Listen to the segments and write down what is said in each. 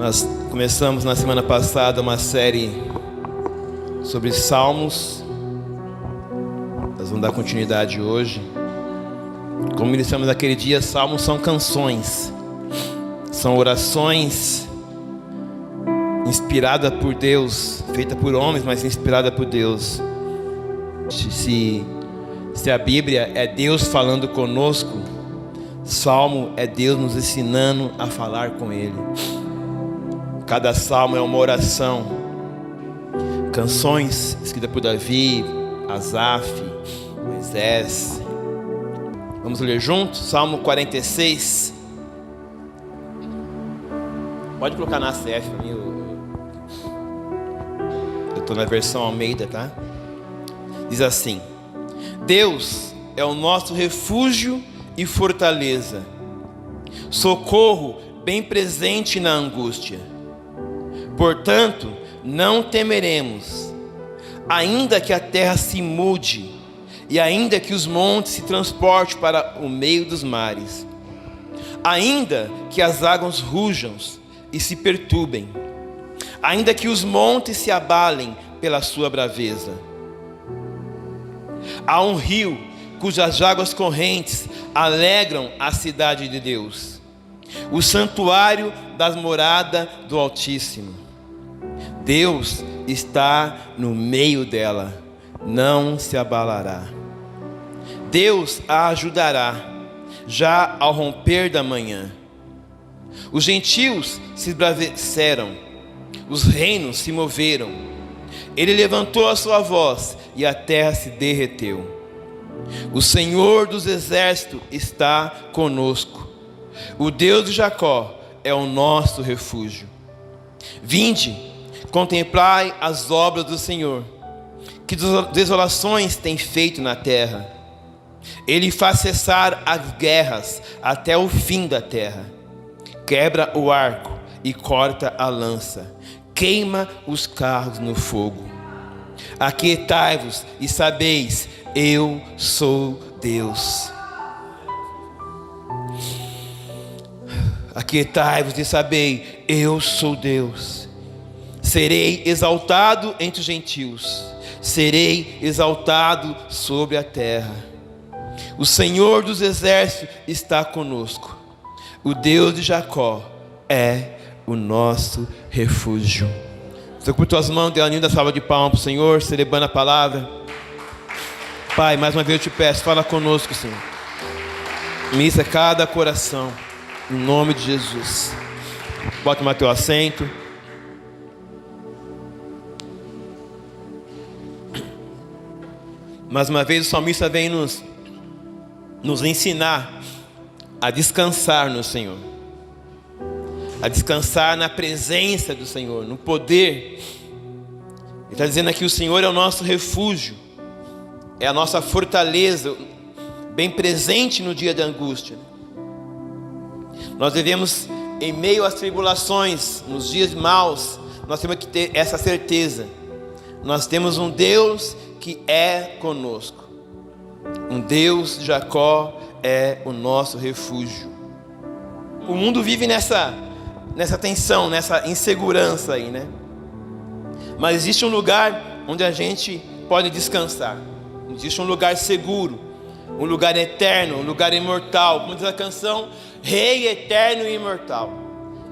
Nós começamos na semana passada uma série sobre Salmos. Nós vamos dar continuidade hoje. Como iniciamos naquele dia, Salmos são canções, são orações inspiradas por Deus, feitas por homens, mas inspiradas por Deus. Se a Bíblia é Deus falando conosco, Salmo é Deus nos ensinando a falar com Ele. Cada salmo é uma oração. Canções escritas por Davi, Asaf, Moisés. Vamos ler juntos? Salmo 46. Pode colocar na CF para mim. Eu estou na versão Almeida, tá? Diz assim: Deus é o nosso refúgio e fortaleza, socorro bem presente na angústia. Portanto, não temeremos, ainda que a terra se mude, e ainda que os montes se transportem para o meio dos mares, ainda que as águas rujam e se perturbem, ainda que os montes se abalem pela sua braveza. Há um rio cujas águas correntes alegram a cidade de Deus, o santuário das moradas do Altíssimo. Deus está no meio dela, não se abalará. Deus a ajudará, já ao romper da manhã. Os gentios se embraveceram, os reinos se moveram. Ele levantou a sua voz e a terra se derreteu. O Senhor dos exércitos está conosco. O Deus de Jacó é o nosso refúgio. Vinde, contemplai as obras do Senhor, que desolações tem feito na terra. Ele faz cessar as guerras até o fim da terra. Quebra o arco e corta a lança, queima os carros no fogo. Aquietai-vos e sabeis, eu sou Deus. Aquietai-vos e sabei, eu sou Deus. Serei exaltado entre os gentios, serei exaltado sobre a terra. O Senhor dos exércitos está conosco. O Deus de Jacó é o nosso refúgio. Você com tuas mãos, dê uma linda salva de palmas para o Senhor, celebrando a palavra. Pai, mais uma vez eu te peço, fala conosco, Senhor. Ministra cada coração, em nome de Jesus. Bota o teu assento. Mais uma vez o salmista vem nos ensinar a descansar no Senhor, a descansar na presença do Senhor, no poder. Ele está dizendo aqui: o Senhor é o nosso refúgio, é a nossa fortaleza, bem presente no dia da angústia. Nós devemos, em meio às tribulações, nos dias maus, nós temos que ter essa certeza. Nós temos um Deus que é conosco. Um Deus de Jacó é o nosso refúgio. O mundo vive nessa tensão, nessa insegurança aí, né? Mas existe um lugar onde a gente pode descansar. Existe um lugar seguro, um lugar eterno, um lugar imortal. Como diz a canção, Rei eterno e imortal,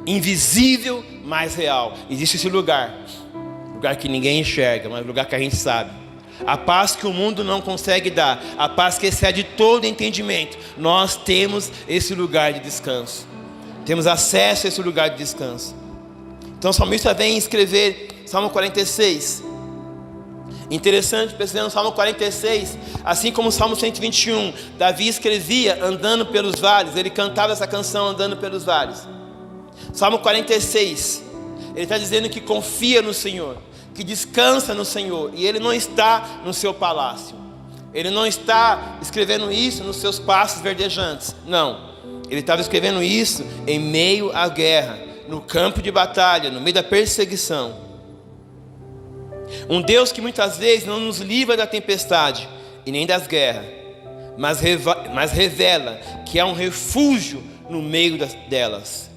invisível, mas real. Existe esse lugar que ninguém enxerga, mas lugar que a gente sabe. A paz que o mundo não consegue dar, a paz que excede todo entendimento. Nós temos esse lugar de descanso, temos acesso a esse lugar de descanso. Então o salmista vem escrever Salmo 46. Interessante, percebendo o Salmo 46, assim como o Salmo 121, Davi escrevia andando pelos vales. Ele cantava essa canção andando pelos vales. Salmo 46, ele está dizendo que confia no Senhor, que descansa no Senhor, e ele não está no seu palácio, ele não está escrevendo isso nos seus pastos verdejantes, não, ele estava escrevendo isso em meio à guerra, no campo de batalha, no meio da perseguição. Um Deus que muitas vezes não nos livra da tempestade e nem das guerras, mas revela que há um refúgio no meio delas.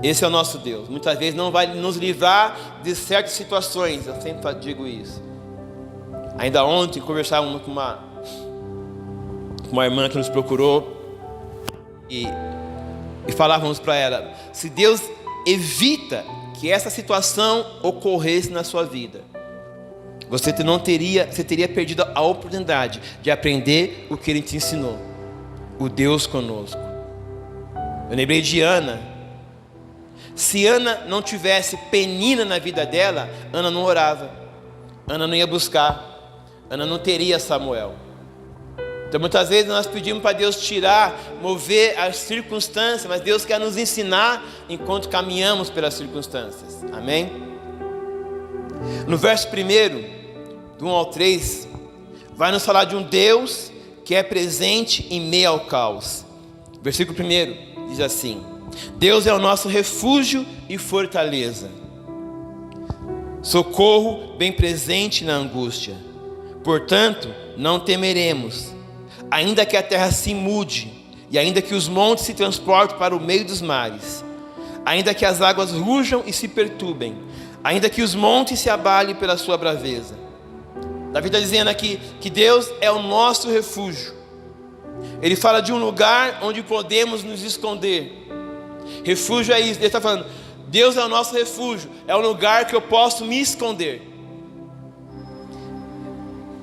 Esse é o nosso Deus. Muitas vezes não vai nos livrar de certas situações. Eu sempre digo isso. Ainda ontem conversávamos com uma irmã que nos procurou e falávamos para ela: se Deus evita que essa situação ocorresse na sua vida, você teria perdido a oportunidade de aprender o que Ele te ensinou, o Deus conosco. Eu lembrei de Ana. Se Ana não tivesse Penina na vida dela, Ana não orava, Ana não ia buscar, Ana não teria Samuel. Então muitas vezes nós pedimos para Deus tirar, mover as circunstâncias, mas Deus quer nos ensinar enquanto caminhamos pelas circunstâncias. Amém? No verso 1, do 1 ao 3, vai nos falar de um Deus que é presente em meio ao caos. Versículo 1 diz assim: Deus é o nosso refúgio e fortaleza, socorro bem presente na angústia. Portanto, não temeremos, ainda que a terra se mude, e ainda que os montes se transportem para o meio dos mares, ainda que as águas rujam e se perturbem, ainda que os montes se abalem pela sua braveza. Davi está dizendo aqui que Deus é o nosso refúgio. Ele fala de um lugar onde podemos nos esconder. Refúgio é isso, ele está falando, Deus é o nosso refúgio, é um lugar que eu posso me esconder.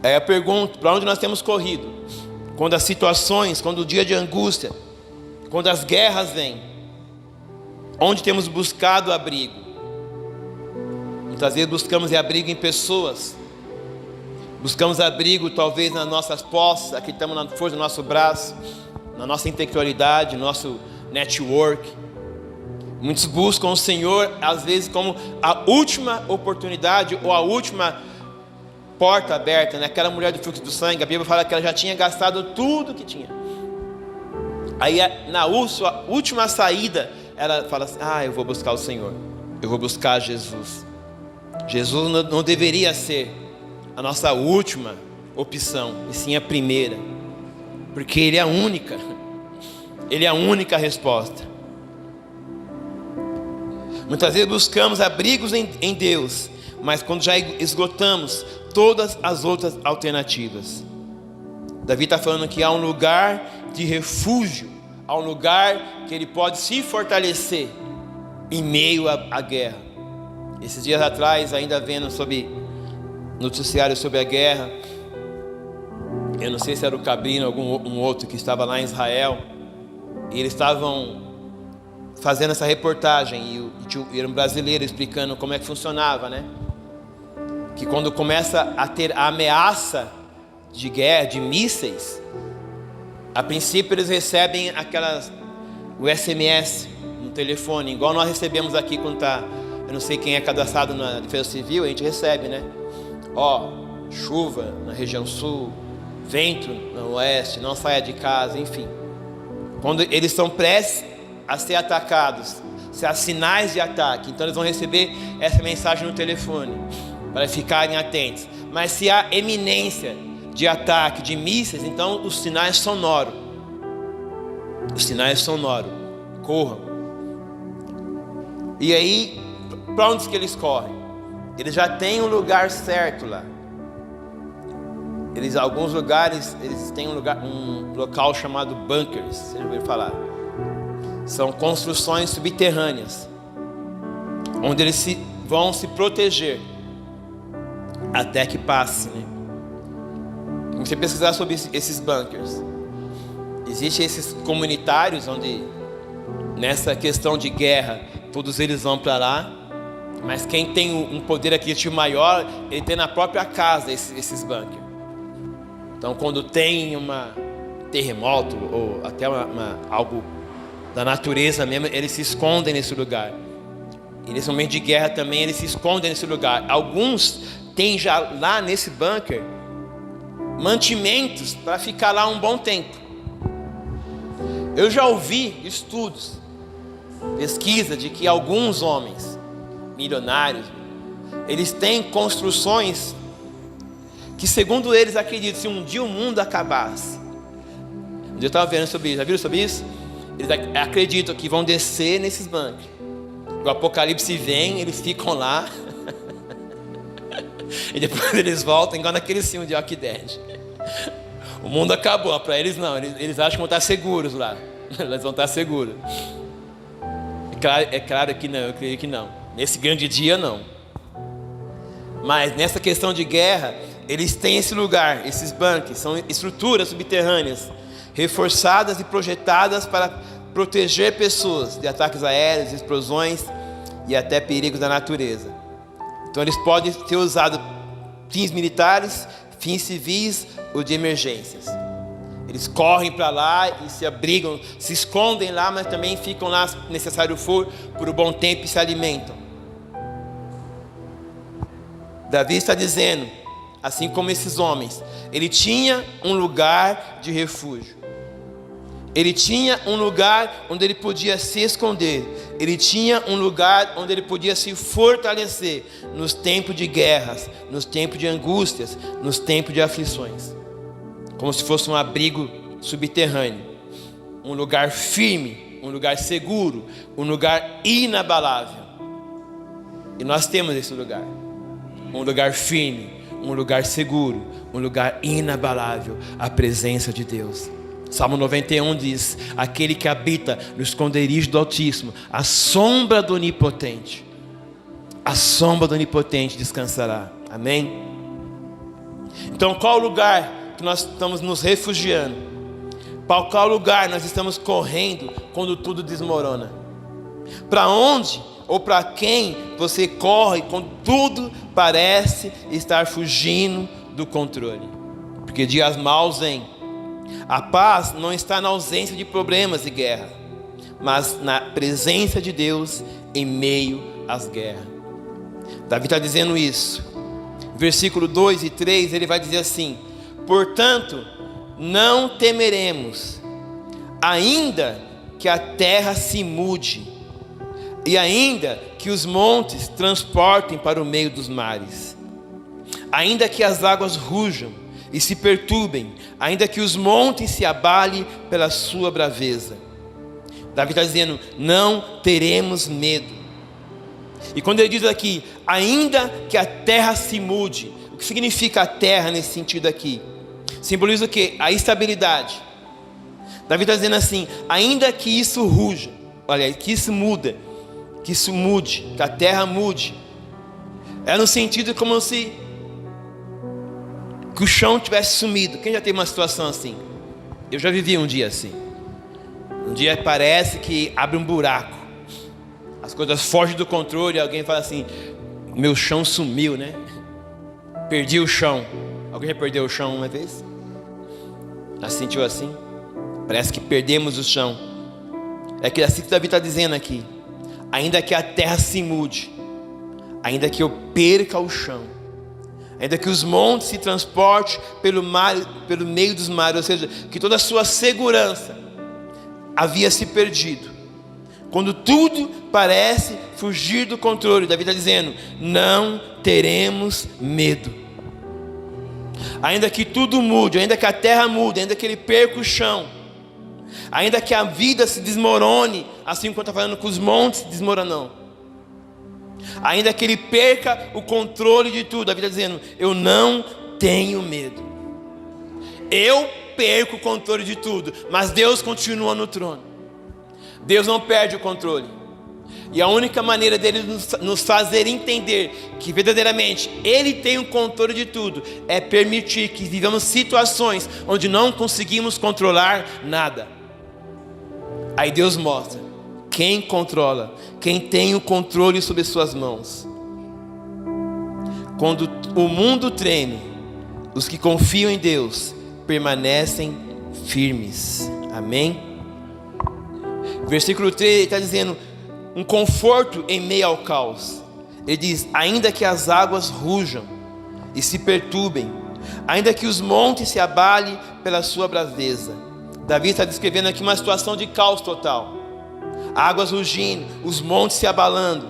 Aí eu pergunto, para onde nós temos corrido? Quando as situações, quando o dia de angústia, quando as guerras vêm, onde temos buscado abrigo? Muitas vezes buscamos abrigo em pessoas, buscamos abrigo talvez nas nossas posses, aqui estamos na força do nosso braço, na nossa intelectualidade, no nosso network. Muitos buscam o Senhor, às vezes, como a última oportunidade ou a última porta aberta, né? Aquela mulher do fluxo do sangue, a Bíblia fala que ela já tinha gastado tudo que tinha. Aí, na sua última saída, ela fala assim: eu vou buscar o Senhor, eu vou buscar Jesus. Jesus não deveria ser a nossa última opção, e sim a primeira, porque Ele é a única, Ele é a única resposta. Muitas vezes buscamos abrigos em Deus, mas quando já esgotamos todas as outras alternativas. Davi está falando que há um lugar de refúgio, há um lugar que ele pode se fortalecer em meio à guerra. Esses dias atrás, ainda vendo sobre noticiário sobre a guerra, eu não sei se era o Cabrino ou um outro que estava lá em Israel, e eles estavam fazendo essa reportagem, e era um brasileiro explicando como é que funcionava, né? Que quando começa a ter a ameaça de guerra, de mísseis, a princípio eles recebem o SMS no telefone, igual nós recebemos aqui quando está, eu não sei quem é cadastrado na Defesa Civil, a gente recebe, né? Chuva na região sul, vento no oeste, não saia de casa, enfim. Quando eles estão prestes a ser atacados, se há sinais de ataque, então eles vão receber essa mensagem no telefone, para ficarem atentos. Mas se há eminência de ataque, de mísseis, então os sinais sonoros. Os sinais sonoros. Corram. E aí, para onde que eles correm? Eles já têm um lugar certo lá. Alguns lugares, eles têm um local chamado bunkers, vocês já ouviram falar? São construções subterrâneas, onde eles vão se proteger até que passe, né? Se você pesquisar sobre esses bunkers, existem esses comunitários onde, nessa questão de guerra, todos eles vão para lá, mas quem tem um poder aquisitivo maior, ele tem na própria casa esses bunkers. Então, quando tem terremoto ou até algo da natureza mesmo, eles se escondem nesse lugar. E nesse momento de guerra também eles se escondem nesse lugar. Alguns têm já lá nesse bunker mantimentos para ficar lá um bom tempo. Eu já ouvi estudos, pesquisa de que alguns homens milionários, eles têm construções que, segundo eles, acreditam, se um dia o mundo acabasse, eu estava vendo sobre isso, já viram sobre isso? Eles acreditam que vão descer nesses bunkers O Apocalipse vem, eles ficam lá. E depois eles voltam, igual naquele filme de Walking Dead. O mundo acabou, para eles não, eles acham que vão estar seguros lá. Eles vão estar seguros. É claro que não, eu creio que não. Nesse grande dia não. Mas nessa questão de guerra, eles têm esse lugar, esses bunkers, são estruturas subterrâneas, reforçadas e projetadas para proteger pessoas de ataques aéreos, explosões e até perigos da natureza. Então eles podem ser usados fins militares, fins civis ou de emergências. Eles correm para lá e se abrigam, se escondem lá, mas também ficam lá, se necessário for, por um bom tempo e se alimentam. Davi está dizendo, assim como esses homens, ele tinha um lugar de refúgio. Ele tinha um lugar onde ele podia se esconder. Ele tinha um lugar onde ele podia se fortalecer nos tempos de guerras, nos tempos de angústias, nos tempos de aflições. Como se fosse um abrigo subterrâneo, um lugar firme, um lugar seguro, um lugar inabalável. E nós temos esse lugar, um lugar firme, um lugar seguro, um lugar inabalável, a presença de Deus. Salmo 91 diz, aquele que habita no esconderijo do Altíssimo, a sombra do Onipotente descansará. Amém? Então qual lugar que nós estamos nos refugiando? Para qual lugar nós estamos correndo quando tudo desmorona? Para onde ou para quem você corre quando tudo parece estar fugindo do controle? Porque dias maus vêm. A paz não está na ausência de problemas e guerra, mas na presença de Deus em meio às guerras. Davi está dizendo isso. Versículo 2 e 3, ele vai dizer assim: portanto, não temeremos, ainda que a terra se mude, e ainda que os montes transportem para o meio dos mares, ainda que as águas rujam e se perturbem, ainda que os montes se abalem pela sua braveza. Davi está dizendo, não teremos medo. E quando ele diz aqui, ainda que a terra se mude, o que significa a terra nesse sentido aqui? Simboliza o quê? A estabilidade. Davi está dizendo assim, ainda que isso ruja, olha, que isso muda, que isso mude, que a terra mude, é no sentido como se que o chão tivesse sumido. Quem já teve uma situação assim? Eu já vivi um dia assim. Um dia parece que abre um buraco, as coisas fogem do controle, e alguém fala assim, meu chão sumiu, né? Perdi o chão. Alguém já perdeu o chão uma vez? Já se sentiu assim? Parece que perdemos o chão. É que assim que Davi está dizendo aqui, ainda que a terra se mude, ainda que eu perca o chão, ainda que os montes se transportem pelo meio dos mares, ou seja, que toda a sua segurança havia se perdido. Quando tudo parece fugir do controle, Davi está dizendo, não teremos medo. Ainda que tudo mude, ainda que a terra mude, ainda que ele perca o chão, ainda que a vida se desmorone, assim como está falando que os montes se desmoronam, ainda que ele perca o controle de tudo, Davi está dizendo, eu não tenho medo. Eu perco o controle de tudo, mas Deus continua no trono. Deus não perde o controle. E a única maneira dele nos fazer entender que verdadeiramente Ele tem o controle de tudo é permitir que vivamos situações onde não conseguimos controlar nada. Aí Deus mostra quem controla, quem tem o controle sobre suas mãos. Quando o mundo treme, os que confiam em Deus permanecem firmes. Amém? Versículo 3 está dizendo um conforto em meio ao caos. Ele diz, ainda que as águas rujam e se perturbem, ainda que os montes se abalem pela sua braveza. Davi está descrevendo aqui uma situação de caos total. Águas rugindo, os montes se abalando,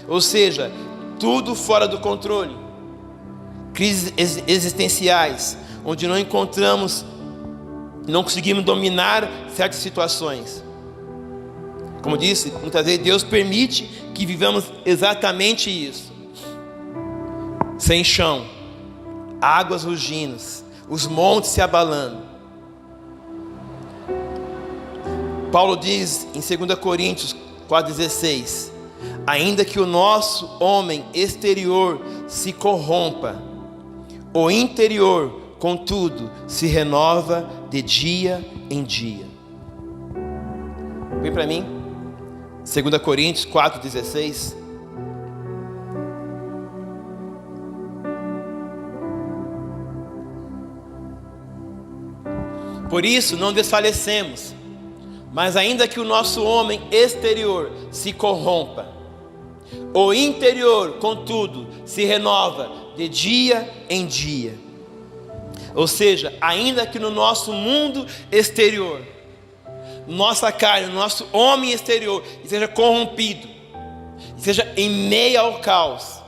ou seja, tudo fora do controle. Crises existenciais, onde não conseguimos dominar certas situações. Como disse, muitas vezes Deus permite que vivamos exatamente isso. Sem chão, águas rugindo, os montes se abalando. Paulo diz em 2 Coríntios 4,16: ainda que o nosso homem exterior se corrompa, o interior, contudo, se renova de dia em dia. Vem para mim, 2 Coríntios 4,16. Por isso não desfalecemos, mas ainda que o nosso homem exterior se corrompa, o interior, contudo, se renova de dia em dia. Ou seja, ainda que no nosso mundo exterior, nossa carne, nosso homem exterior esteja corrompido, esteja em meio ao caos,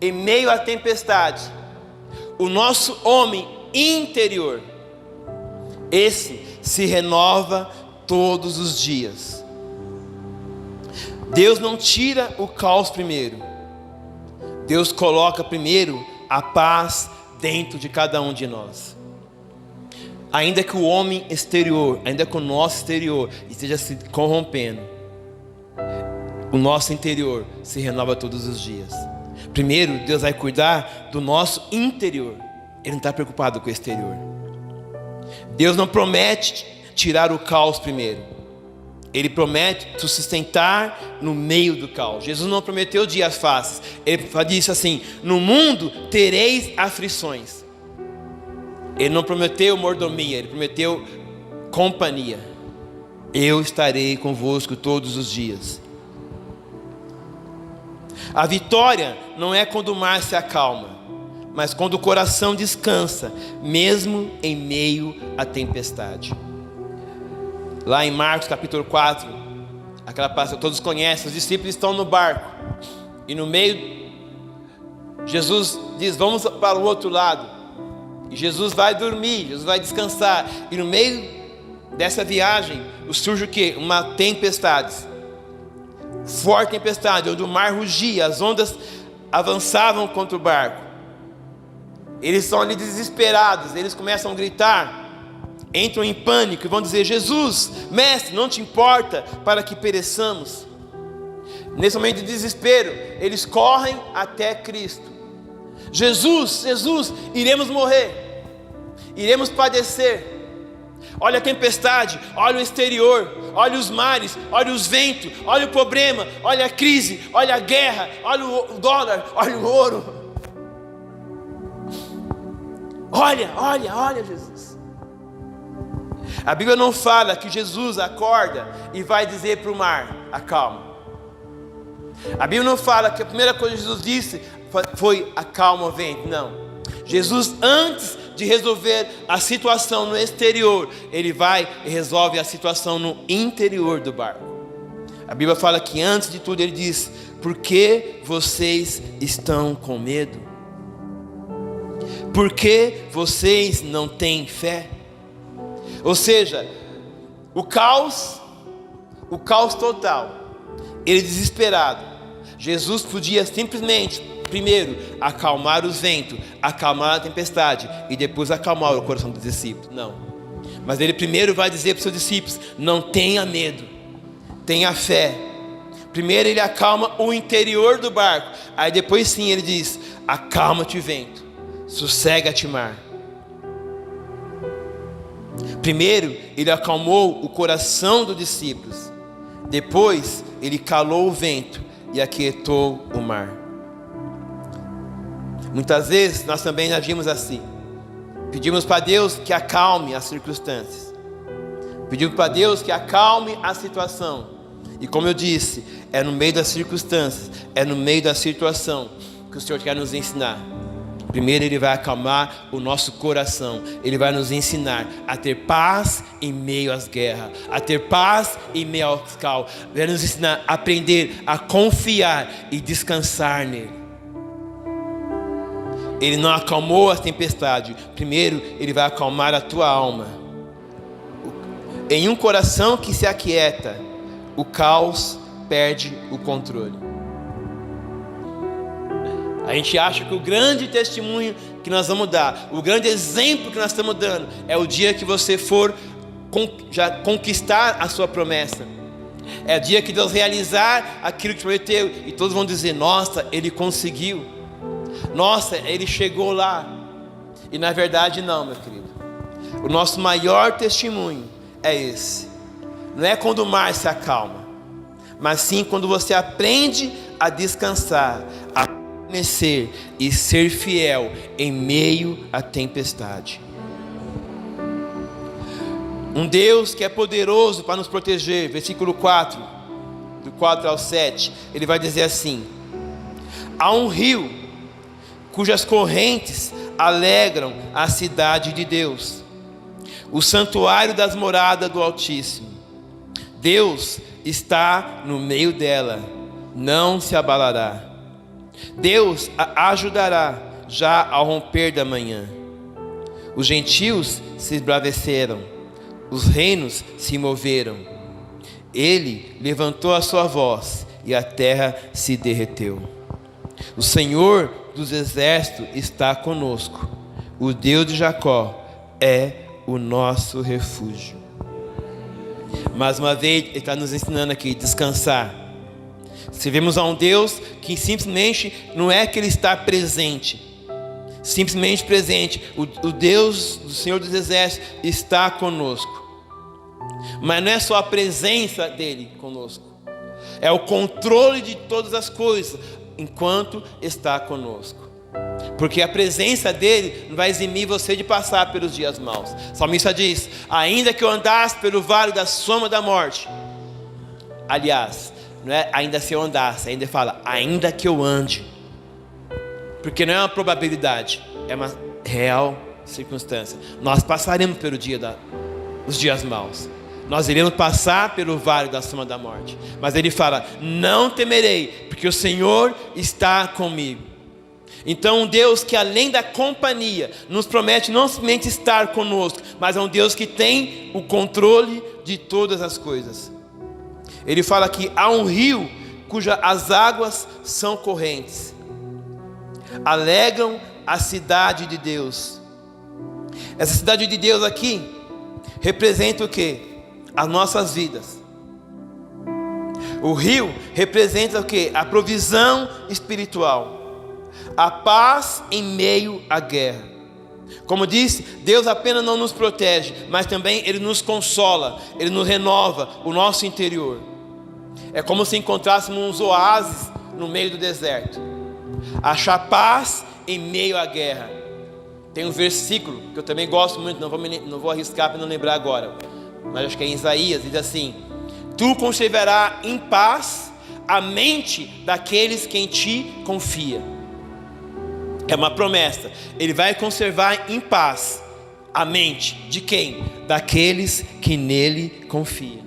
em meio à tempestade, o nosso homem interior, esse se renova todos os dias. Deus não tira o caos primeiro. Deus coloca primeiro a paz dentro de cada um de nós. Ainda que o homem exterior, ainda que o nosso exterior esteja se corrompendo, o nosso interior se renova todos os dias. Primeiro, Deus vai cuidar do nosso interior. Ele não está preocupado com o exterior. Deus não promete tirar o caos primeiro. Ele promete te sustentar no meio do caos. Jesus não prometeu dias fáceis. Ele disse assim: no mundo tereis aflições. Ele não prometeu mordomia, ele prometeu companhia. Eu estarei convosco todos os dias. A vitória não é quando o mar se acalma, mas quando o coração descansa, mesmo em meio à tempestade. Lá em Marcos capítulo 4, aquela passagem todos conhecem, os discípulos estão no barco, e no meio, Jesus diz: vamos para o outro lado. E Jesus vai dormir, Jesus vai descansar, e no meio dessa viagem surge o quê? Uma tempestade, forte tempestade, onde o mar rugia, as ondas avançavam contra o barco. Eles estão ali desesperados, eles começam a gritar, entram em pânico e vão dizer: Jesus, mestre, não te importa para que pereçamos? Nesse momento de desespero, eles correm até Cristo. Jesus, iremos morrer, iremos padecer. Olha a tempestade, olha o exterior, olha os mares, olha os ventos, olha o problema, olha a crise, olha a guerra, olha o dólar, olha o ouro. Olha, Jesus. A Bíblia não fala que Jesus acorda e vai dizer para o mar: acalma. A Bíblia não fala que a primeira coisa que Jesus disse foi: acalma o vento. Não. Jesus, antes de resolver a situação no exterior, ele vai e resolve a situação no interior do barco. A Bíblia fala que antes de tudo ele diz: por que vocês estão com medo? Por que vocês não têm fé? Ou seja, o caos total, ele desesperado. Jesus podia simplesmente, primeiro, acalmar os ventos, acalmar a tempestade e depois acalmar o coração dos discípulos. Não. Mas ele primeiro vai dizer para os seus discípulos: não tenha medo, tenha fé. Primeiro ele acalma o interior do barco. Aí depois sim ele diz: acalma-te vento, sossega-te mar. Primeiro ele acalmou o coração dos discípulos. Depois ele calou o vento e aquietou o mar. Muitas vezes nós também agimos assim. Pedimos para Deus que acalme as circunstâncias. Pedimos para Deus que acalme a situação. E como eu disse, é no meio das circunstâncias, é no meio da situação que o Senhor quer nos ensinar. Primeiro ele vai acalmar o nosso coração. Ele vai nos ensinar a ter paz em meio às guerras, a ter paz em meio aos caos. Vai nos ensinar a aprender a confiar e descansar nele. Ele não acalmou a tempestade. Primeiro ele vai acalmar a tua alma. Em um coração que se aquieta, o caos perde o controle. A gente acha que o grande testemunho que nós vamos dar, o grande exemplo que nós estamos dando, é o dia que você for já conquistar a sua promessa. É o dia que Deus realizar aquilo que prometeu, e todos vão dizer: nossa, ele conseguiu, nossa, ele chegou lá. E na verdade não, meu querido. O nosso maior testemunho é esse. Não é quando o mar se acalma, mas sim quando você aprende a descansar, a permanecer e ser fiel em meio à tempestade. Um Deus que é poderoso para nos proteger. Versículo 4, do 4 ao 7, ele vai dizer assim: há um rio cujas correntes alegram a cidade de Deus, o santuário das moradas do Altíssimo. Deus está no meio dela, não se abalará. Deus a ajudará já ao romper da manhã. Os gentios se esbraveceram, os reinos se moveram. Ele levantou a sua voz e a terra se derreteu. O Senhor dos exércitos está conosco. O Deus de Jacó é o nosso refúgio. Mais uma vez, Ele está nos ensinando aqui, descansar. Servimos a um Deus que simplesmente não é que Ele está presente, simplesmente presente. O Deus do Senhor dos exércitos está conosco. Mas não é só a presença dEle conosco, é o controle de todas as coisas enquanto está conosco. Porque a presença dEle não vai eximir você de passar pelos dias maus. O salmista diz: ainda que eu andasse pelo vale da sombra da morte. Aliás, não é ainda se eu andasse, ainda fala ainda que eu ande. Porque não é uma probabilidade, é uma real circunstância. Nós passaremos pelo os dias maus. Nós iremos passar pelo vale da sombra da morte. Mas ele fala: não temerei, porque o Senhor está comigo. Então um Deus que além da companhia nos promete não somente estar conosco, mas é um Deus que tem o controle de todas as coisas. Ele fala que há um rio cujas as águas são correntes, alegram a cidade de Deus. Essa cidade de Deus aqui representa o quê? As nossas vidas. O rio representa o quê? A provisão espiritual, a paz em meio à guerra. Como disse, Deus apenas não nos protege, mas também Ele nos consola, Ele nos renova o nosso interior. É como se encontrássemos uns oásis no meio do deserto. Achar paz em meio à guerra. Tem um versículo que eu também gosto muito, não vou arriscar para não lembrar agora, mas acho que é em Isaías, diz assim: tu conservarás em paz a mente daqueles que em ti confia. É uma promessa. Ele vai conservar em paz a mente de quem? Daqueles que nele confiam.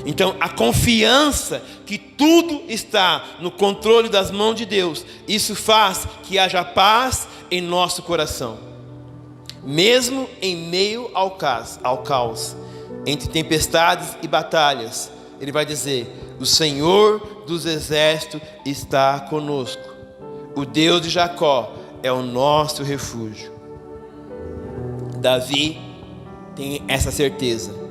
Então a confiança que tudo está no controle das mãos de Deus, isso faz que haja paz em nosso coração, mesmo em meio ao caos, entre tempestades e batalhas. Ele vai dizer: o Senhor dos exércitos está conosco. O Deus de Jacó é o nosso refúgio. Davi tem essa certeza.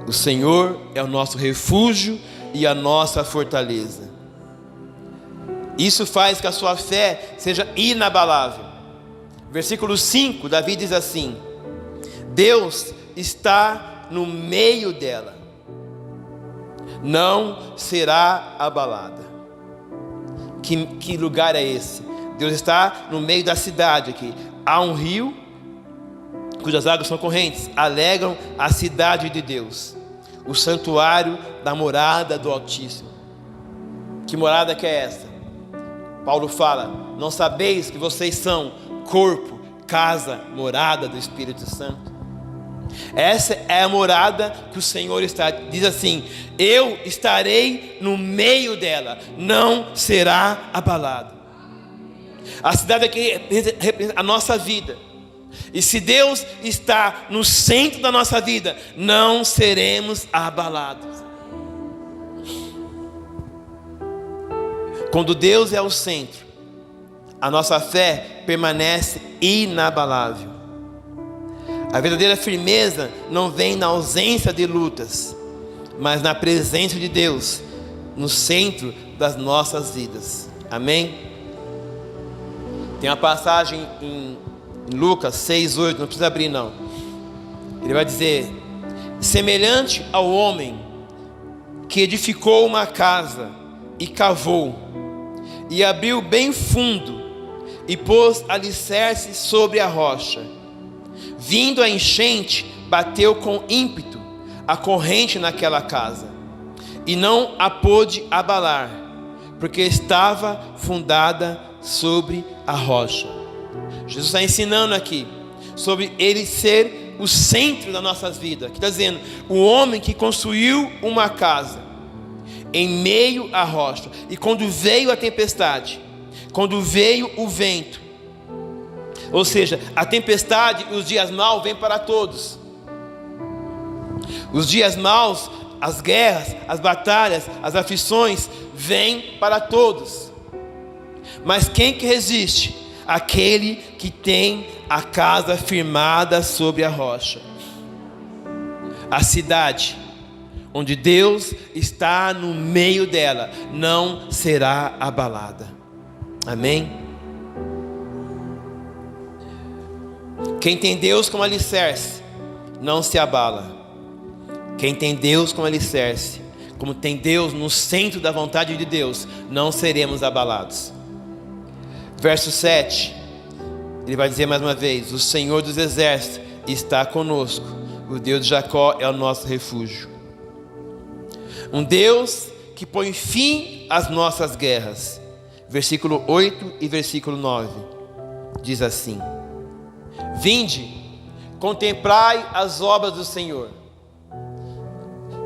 O Senhor é o nosso refúgio e a nossa fortaleza. Isso faz que a sua fé seja inabalável. Versículo 5, Davi diz assim: Deus está no meio dela, não será abalada. Que lugar é esse? Deus está no meio da cidade aqui. Há um rio cujas águas são correntes, alegram a cidade de Deus, o santuário da morada do Altíssimo. Que morada que é essa? Paulo fala: não sabeis que vocês são corpo, casa, morada do Espírito Santo? Essa é a morada que o Senhor está. Diz assim: eu estarei no meio dela, não será abalado. A cidade aqui representa a nossa vida. E se Deus está no centro da nossa vida, não seremos abalados. Quando Deus é o centro, a nossa fé permanece inabalável. A verdadeira firmeza não vem na ausência de lutas, mas na presença de Deus, no centro das nossas vidas. Amém? Tem uma passagem em Lucas 6:8, não precisa abrir não. Ele vai dizer: semelhante ao homem que edificou uma casa e cavou, e abriu bem fundo, e pôs alicerce sobre a rocha. Vindo a enchente, bateu com ímpeto a corrente naquela casa, e não a pôde abalar, porque estava fundada sobre a rocha. Jesus está ensinando aqui sobre ele ser o centro das nossas vidas. Aqui está dizendo: o homem que construiu uma casa em meio à rocha, e quando veio a tempestade, quando veio o vento, ou seja, a tempestade e os dias maus vêm para todos. Os dias maus, as guerras, as batalhas, as aflições vêm para todos. Mas quem que resiste? Aquele que tem a casa firmada sobre a rocha. A cidade onde Deus está no meio dela não será abalada. Amém? Quem tem Deus como alicerce não se abala. Quem tem Deus como alicerce, como tem Deus no centro da vontade de Deus, não seremos abalados. Verso 7, ele vai dizer mais uma vez: o Senhor dos exércitos está conosco, o Deus de Jacó é o nosso refúgio. Um Deus que põe fim às nossas guerras. Versículo 8 e versículo 9 diz assim: vinde, contemplai as obras do Senhor,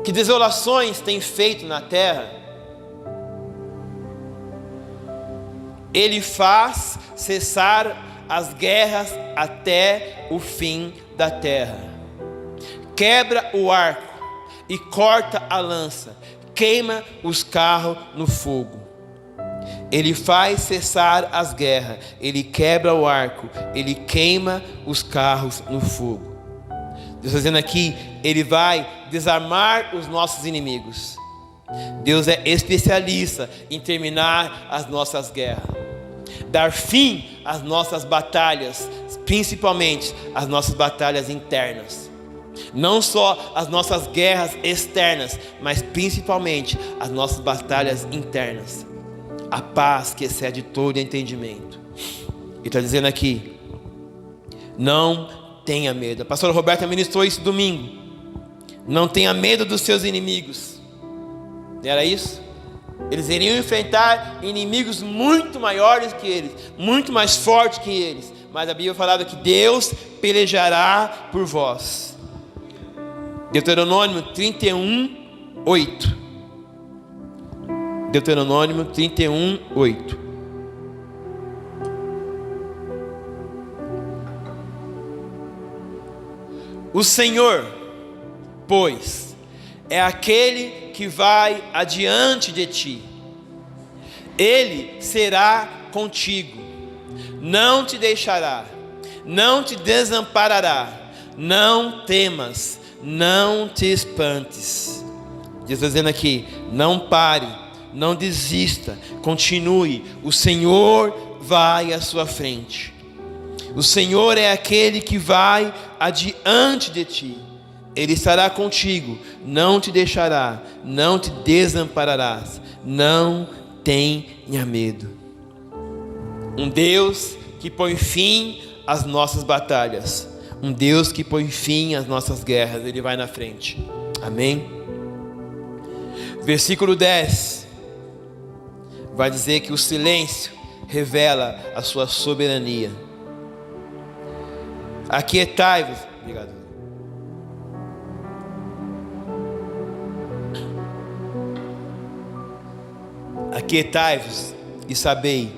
que desolações tem feito na terra. Ele faz cessar as guerras até o fim da terra. Quebra o arco e corta a lança, queima os carros no fogo. Ele faz cessar as guerras, ele quebra o arco, ele queima os carros no fogo. Deus está dizendo aqui, ele vai desarmar os nossos inimigos. Deus é especialista em terminar as nossas guerras, dar fim às nossas batalhas, principalmente as nossas batalhas internas. Não só as nossas guerras externas, mas principalmente as nossas batalhas internas. A paz que excede todo entendimento. Ele está dizendo aqui: não tenha medo. A pastora Roberta ministrou isso domingo. Não tenha medo dos seus inimigos. Não era isso? Eles iriam enfrentar inimigos muito maiores que eles, muito mais fortes que eles. Mas a Bíblia falava que Deus pelejará por vós. Deuteronômio 31:8. Deuteronômio 31:8. O Senhor, pois, é aquele que vai adiante de ti. Ele será contigo, não te deixará, não te desamparará. Não temas, não te espantes. Deus está dizendo aqui: não pare, não desista, continue. O Senhor vai à sua frente. O Senhor é aquele que vai adiante de ti. Ele estará contigo, não te deixará, não te desampararás. Não tenha medo. Um Deus que põe fim às nossas batalhas. Um Deus que põe fim às nossas guerras. Ele vai na frente. Amém? Versículo 10 vai dizer que o silêncio revela a sua soberania. Aquietai-vos. Obrigado. Aquietai-vos e sabei,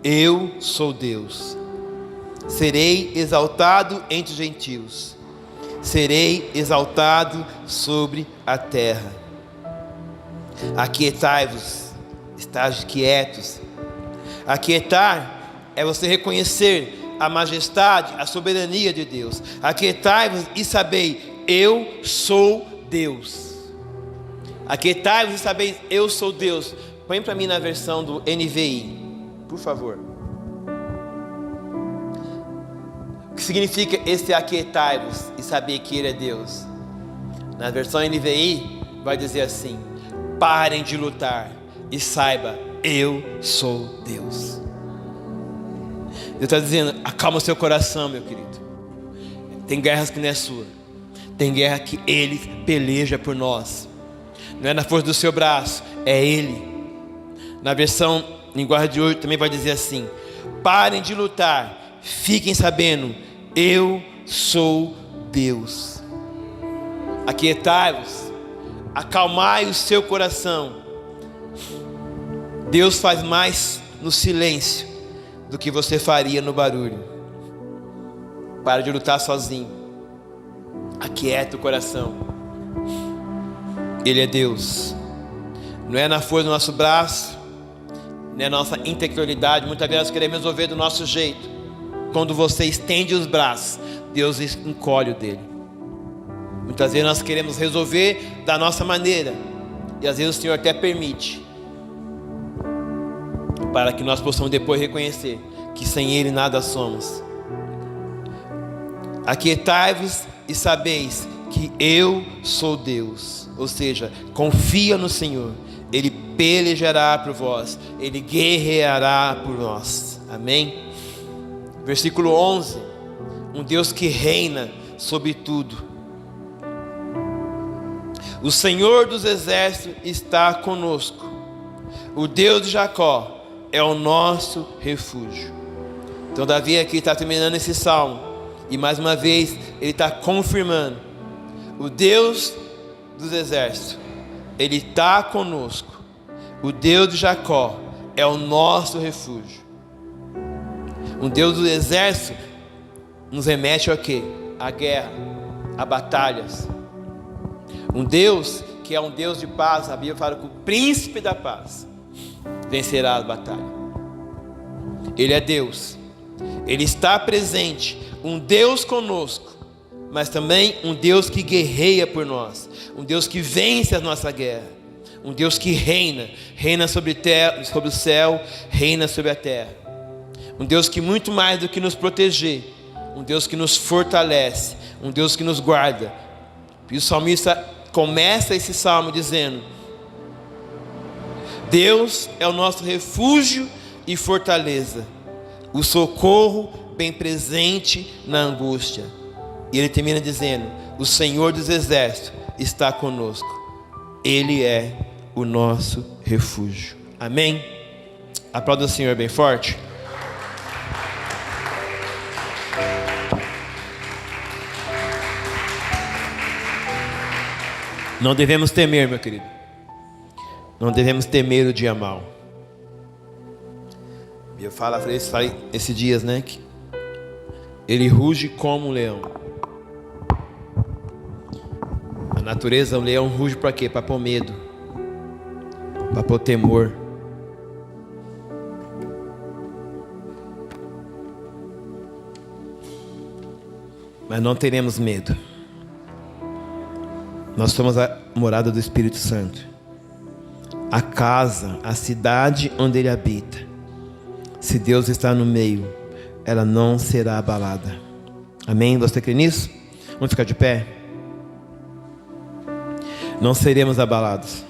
eu sou Deus. Serei exaltado entre os gentios, serei exaltado sobre a terra. Aquietai-vos, estágios quietos. Aquietar é você reconhecer a majestade, a soberania de Deus. Aquietai-vos e sabei, eu sou Deus. Aquietai-vos e sabei, eu sou Deus. Põe para mim na versão do NVI, por favor. O que significa esse aquietai-vos e saber que Ele é Deus? Na versão NVI vai dizer assim: parem de lutar e saiba, eu sou Deus. Deus está dizendo, acalma o seu coração, meu querido. Tem guerras que não é sua. Tem guerra que Ele peleja por nós. Não é na força do seu braço, é Ele. Na versão linguagem de hoje também vai dizer assim: parem de lutar, fiquem sabendo, eu sou Deus. Aquietai-vos, acalmai o seu coração. Deus faz mais no silêncio do que você faria no barulho. Para de lutar sozinho. Aquieta o coração. Ele é Deus. Não é na força do nosso braço, não é na nossa intelectualidade. Muitas vezes nós queremos resolver do nosso jeito. Quando você estende os braços, Deus encolhe o dele. Muitas vezes nós queremos resolver da nossa maneira, e às vezes o Senhor até permite, para que nós possamos depois reconhecer que sem Ele nada somos. Aquietai-vos e sabeis que eu sou Deus. Ou seja, confia no Senhor. Ele pelejará por vós. Ele guerreará por nós. Amém? Versículo 11. Um Deus que reina sobre tudo. O Senhor dos exércitos está conosco. O Deus de Jacó é o nosso refúgio. Então Davi aqui está terminando esse salmo, e mais uma vez ele está confirmando: o Deus dos exércitos, Ele está conosco. O Deus de Jacó é o nosso refúgio. Um Deus dos exércitos nos remete a quê? A guerra, a batalhas. Um Deus que é um Deus de paz. A Bíblia fala que o príncipe da paz vencerá a batalha. Ele é Deus. Ele está presente. Um Deus conosco, mas também um Deus que guerreia por nós. Um Deus que vence a nossa guerra. Um Deus que reina. Reina sobre o céu, reina sobre a terra. Um Deus que muito mais do que nos proteger, um Deus que nos fortalece, um Deus que nos guarda. E o salmista começa esse salmo dizendo: Deus é o nosso refúgio e fortaleza, o socorro bem presente na angústia. E ele termina dizendo: o Senhor dos exércitos está conosco. Ele é o nosso refúgio. Amém? Aplauda o Senhor bem forte. Não devemos temer, meu querido. Não devemos temer o dia mau. Eu falei esses dias, né? Que ele ruge como um leão. A natureza, o leão ruge para quê? Para pôr medo, para pôr temor. Mas não teremos medo. Nós somos a morada do Espírito Santo, a casa, a cidade onde Ele habita. Se Deus está no meio, ela não será abalada. Amém? Você crê nisso? Vamos ficar de pé? Não seremos abalados.